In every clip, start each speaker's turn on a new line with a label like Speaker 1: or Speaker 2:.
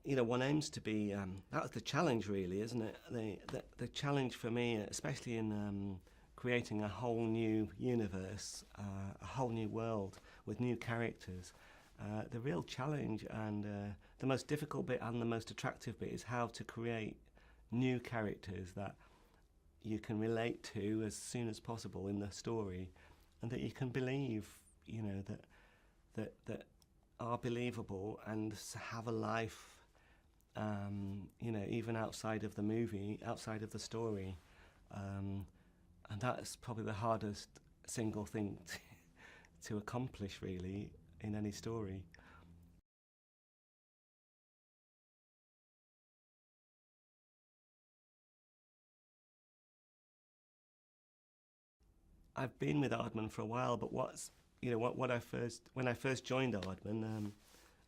Speaker 1: one aims to be. That's the challenge, really, isn't it? The challenge for me, especially in creating a whole new universe, a whole new world with new characters. The real challenge and the most difficult bit and the most attractive bit is how to create new characters that you can relate to as soon as possible in the story, and that you can believe, that are believable and have a life, even outside of the movie, outside of the story. And that's probably the hardest single thing to accomplish, really, in any story. I've been with Aardman for a while, but when I first joined Aardman,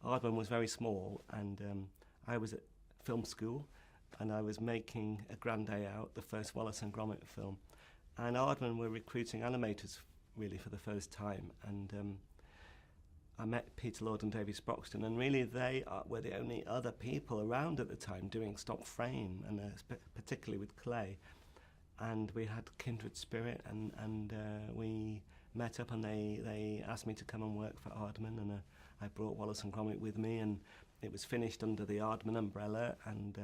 Speaker 1: Aardman was very small, and I was at film school, and I was making A Grand Day Out, the first Wallace and Gromit film, and Aardman were recruiting animators really for the first time, and I met Peter Lord and David Sproxton, and really they were the only other people around at the time doing stop frame, and particularly with clay. And we had kindred spirit, and we met up, and they asked me to come and work for Aardman, and I brought Wallace and Gromit with me, and it was finished under the Aardman umbrella, and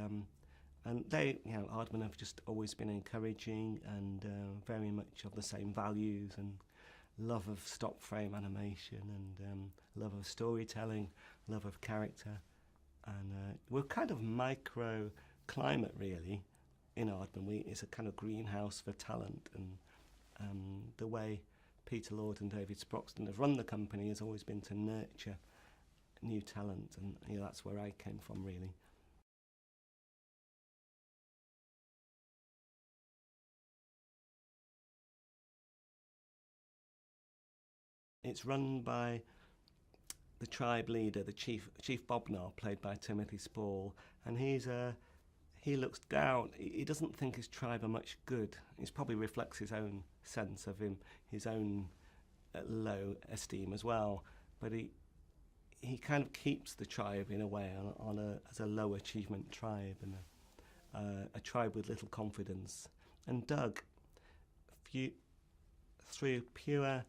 Speaker 1: they, Aardman have just always been encouraging and very much of the same values and love of stop frame animation and love of storytelling, love of character, and we're kind of micro-climate, really. In Aardman, it's a kind of greenhouse for talent, and the way Peter Lord and David Sproxton have run the company has always been to nurture new talent, and that's where I came from, really. It's run by the tribe leader, the Chief Bobnar, played by Timothy Spall, and he looks down. He doesn't think his tribe are much good. It probably reflects his own sense of his own low esteem as well. But he kind of keeps the tribe in a way as a low achievement tribe, and a tribe with little confidence. And Doug, through pure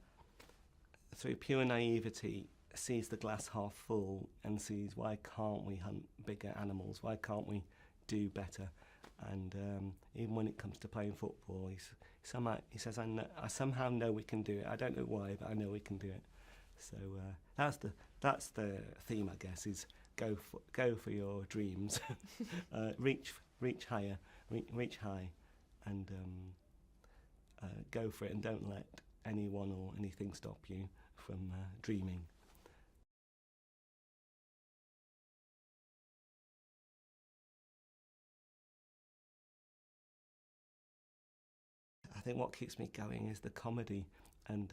Speaker 1: naivety, sees the glass half full and sees, why can't we hunt bigger animals? Why can't we do better? And even when it comes to playing football, he says, I somehow know we can do it. I don't know why, but I know we can do it. So that's the theme, I guess, is go for your dreams, reach higher, reach high, and go for it, and don't let anyone or anything stop you from dreaming. I think what keeps me going is the comedy and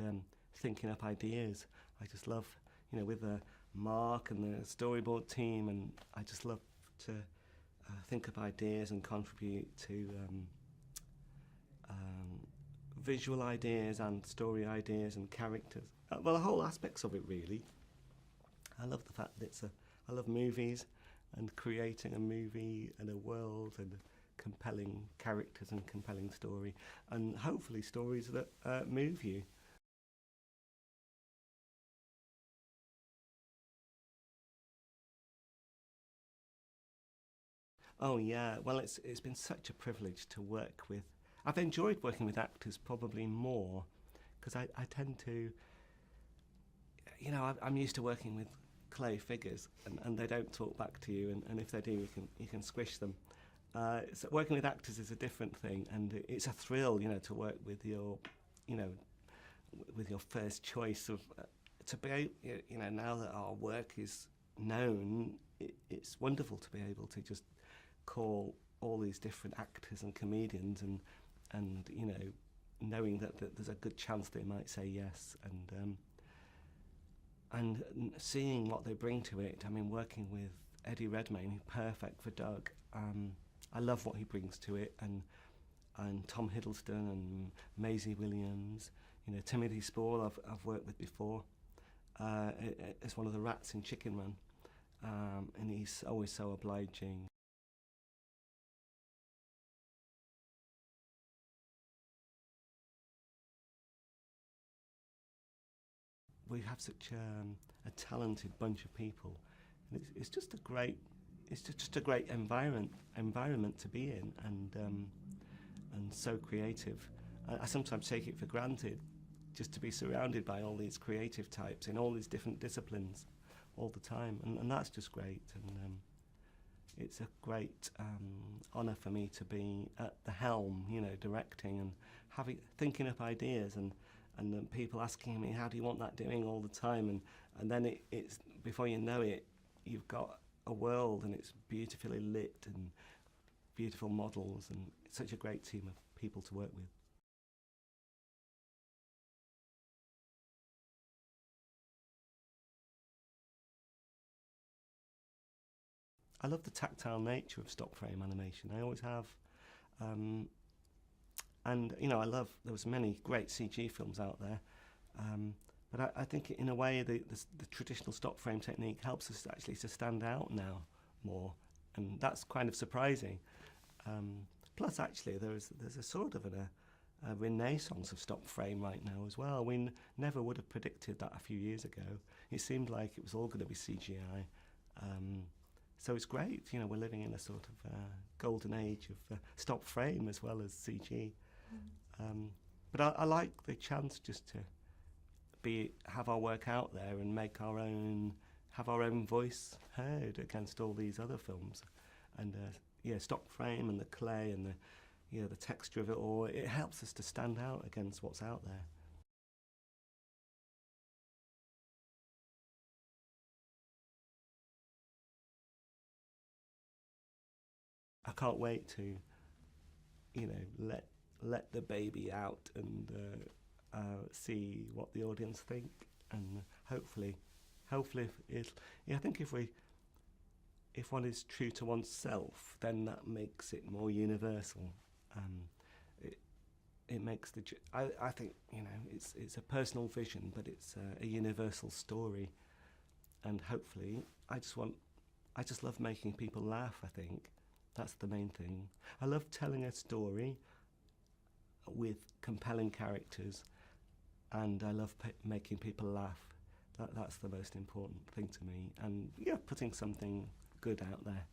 Speaker 1: thinking up ideas. I just love, with Mark and the storyboard team, and I just love to think up ideas and contribute to visual ideas and story ideas and characters. Well, the whole aspects of it, really. I love the fact that I love movies and creating a movie and a world and compelling characters and compelling story, and hopefully stories that move you. Oh yeah, well it's been such a privilege to work with. I've enjoyed working with actors probably more because I tend to, I'm used to working with clay figures, and they don't talk back to you, and if they do, you can squish them. So working with actors is a different thing, and it's a thrill, to work with with your first choice of to be, now that our work is known, it's wonderful to be able to just call all these different actors and comedians, and knowing that there's a good chance they might say yes, and seeing what they bring to it. I mean, working with Eddie Redmayne, perfect for Doug. I love what he brings to it, and Tom Hiddleston and Maisie Williams, Timothy Spall I've worked with before as one of the rats in Chicken Run, and he's always so obliging. We have such a talented bunch of people. And it's just a great, it's just a great environment to be in, and so creative. I sometimes take it for granted just to be surrounded by all these creative types in all these different disciplines all the time, and that's just great. And it's a great honour for me to be at the helm, you know, directing and thinking up ideas, and then people asking me, how do you want that doing, all the time, and then it's before you know it, you've got a world and it's beautifully lit and beautiful models, and it's such a great team of people to work with. I love the tactile nature of stop frame animation. I always have. And you know, there was many great CG films out there, but I think in a way the traditional stop frame technique helps us actually to stand out now more, and that's kind of surprising. Plus, actually, there's a sort of a renaissance of stop frame right now as well. We never would have predicted that a few years ago. It seemed like it was all going to be CGI. So it's great, you know, we're living in a sort of golden age of stop frame as well as CG. But I like the chance just to have our work out there and have our own voice heard against all these other films. And stop frame and the clay and the texture of it all, it helps us to stand out against what's out there. I can't wait to, you know, let the baby out and see what the audience think, and hopefully, I think if one is true to oneself, then that makes it more universal. It makes I think, you know, it's a personal vision, but it's a universal story, and hopefully, I just love making people laugh. I think that's the main thing. I love telling a story with compelling characters, and I love making people laugh. That's the most important thing to me, and putting something good out there.